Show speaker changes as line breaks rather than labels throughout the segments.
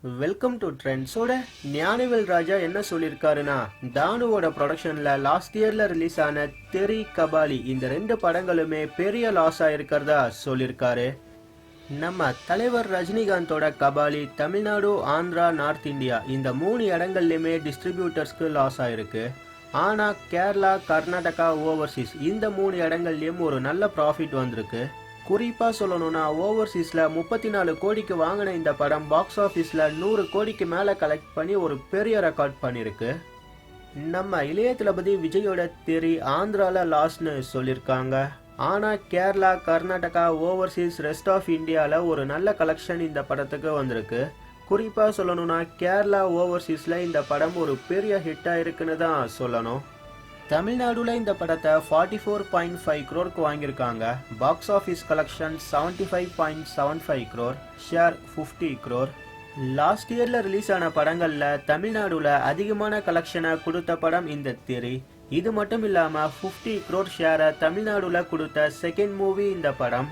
Welcome to ட்ரெண்ட்ஸோட Gnanavel ராஜா என்ன சொல்லியிருக்காருன்னா, தானுவோட ப்ரொடக்ஷன்ல last இயர்ல ரிலீஸ் ஆன தெரி, கபாலி இந்த 2 படங்களுமே பெரிய லாஸ் ஆயிருக்கிறதா சொல்லியிருக்காரு. நம்ம தலைவர் ரஜினிகாந்தோட கபாலி தமிழ்நாடு, ஆந்திரா, நார்த் இந்தியா இந்த 3 இடங்கள்லயுமே டிஸ்ட்ரிபியூட்டர்ஸ்க்கு லாஸ் ஆயிருக்கு. ஆனா கேரளா, கர்நாடகா, ஓவர்சீஸ் இந்த 3 இடங்கள்லயும் ஒரு நல்ல ப்ராஃபிட் வந்திருக்கு. குறிப்பா சொல்லணும்னா ஓவர்சீஸ்ல 34 கோடிக்கு வாங்கின இந்த படம் பாக்ஸ் ஆஃபீஸ்ல 100 கோடிக்கு மேல கலெக்ட் பண்ணி ஒரு பெரிய ரெக்கார்ட் பண்ணிருக்கு. நம்ம இளைய தளபதி விஜயோட தெரி ஆந்திரால லாஸ்ட்னு சொல்லியிருக்காங்க. ஆனா Kerala, Karnataka, overseas, rest of இந்தியால ஒரு நல்ல கலெக்ஷன் இந்த படத்துக்கு வந்திருக்கு. குறிப்பா சொல்லணும்னா கேரளா, ஓவர்சீஸ்ல இந்த படம் ஒரு பெரிய ஹிட்டா இருக்குன்னு தான் சொல்லணும். தமிழ்நாடுல இந்த படத்தை 44.5 crore வாங்கியிருக்காங்க. Box office collection 75.75 crore, share 50 crore. Last இயர்ல ரிலீஸ் ஆன படங்கள்ல தமிழ்நாடுல அதிகமான கலெக்ஷனை கொடுத்த படம் இந்த தெரி. இது மட்டும் இல்லாம 50 crore ஷேரை தமிழ்நாடுல கொடுத்த செகண்ட் மூவி இந்த படம்.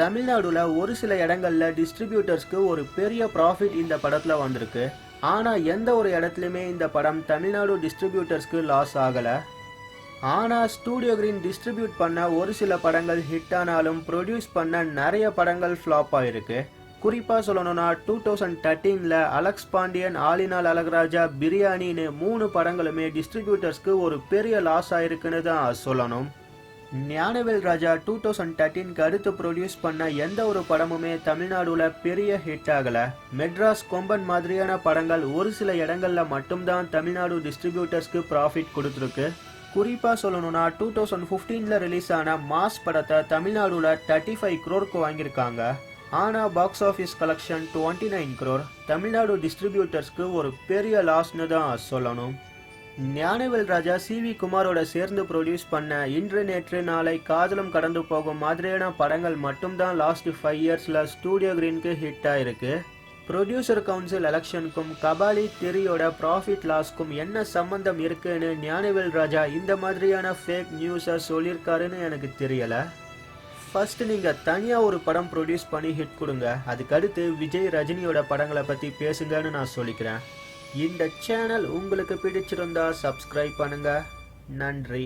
தமிழ்நாடுல ஒரு சில இடங்கள்ல டிஸ்ட்ரிபியூட்டர்ஸ்க்கு ஒரு பெரிய ப்ராஃபிட் இந்த படத்துல வந்திருக்கு. ஆனா எந்த ஒரு இடத்துலையுமே இந்த படம் தமிழ்நாடு டிஸ்ட்ரிபியூட்டர்ஸ்க்கு லாஸ் ஆகல. ஆனா ஸ்டூடியோ கிரீன் டிஸ்ட்ரிபியூட் பண்ண ஒரு சில படங்கள் ஹிட் ஆனாலும் ப்ரொடியூஸ் பண்ண நிறைய படங்கள் ஃப்ளாப் ஆயிருக்கு. குறிப்பா சொல்லணும்னா 2013ல அலெக்ஸ் பாண்டியன், ஆலினால் அழகராஜா, பிரியாணின்னு 3 படங்களுமே டிஸ்ட்ரிபியூட்டர்ஸ்க்கு ஒரு பெரிய லாஸ் ஆயிருக்குன்னு தான் சொல்லணும். ஞானவேல் ராஜா 2013க்கு அடுத்து ப்ரொடியூஸ் பண்ண எந்த ஒரு படமுமே தமிழ்நாடுல பெரிய ஹிட் ஆகல. மெட்ராஸ், கொம்பன் மாதிரியான படங்கள் ஒரு சில இடங்கள்ல மட்டும்தான் தமிழ்நாடு டிஸ்ட்ரிபியூட்டர்ஸ்க்கு ப்ராஃபிட் கொடுத்துருக்கு. குறிப்பா சொல்லணும்னா 2015ல ரிலீஸ் ஆன மாஸ் படத்தை தமிழ்நாடுல 35 crore வாங்கியிருக்காங்க. ஆனா box office collection 29 crore. Tamil Nadu டிஸ்ட்ரிபியூட்டர்ஸ்க்கு ஒரு பெரிய லாஸ்னு தான் சொல்லணும். ஞானவேல் ராஜா சி.வி. குமாரோட சேர்ந்து ப்ரொடியூஸ் பண்ண இன்று, நேற்று, நாளை, காதலும் கடந்து போகும் மாதிரியான படங்கள் மட்டும்தான் லாஸ்ட் 5 இயர்ஸ்ல ஸ்டூடியோ கிரீனுக்கு ஹிட் ஆயிருக்கு. ப்ரொடியூசர் கவுன்சில் எலெக்ஷனுக்கும் கபாலி, தெரியோட ப்ராஃபிட் லாஸ்க்கும் என்ன சம்பந்தம் இருக்குன்னு ஞானவேல் ராஜா இந்த மாதிரியான ஃபேக் நியூஸை சொல்லியிருக்காருன்னு எனக்கு தெரியல. ஃபர்ஸ்ட் நீங்க தனியா ஒரு படம் ப்ரொடியூஸ் பண்ணி ஹிட் கொடுங்க, அதுக்கடுத்து விஜய், ரஜினியோட படங்களை பத்தி பேசுங்கன்னு நான் சொல்லிக்கிறேன். இந்த சேனல் உங்களுக்கு பிடிச்சிருந்தா சப்ஸ்கிரைப் பண்ணுங்க. நன்றி.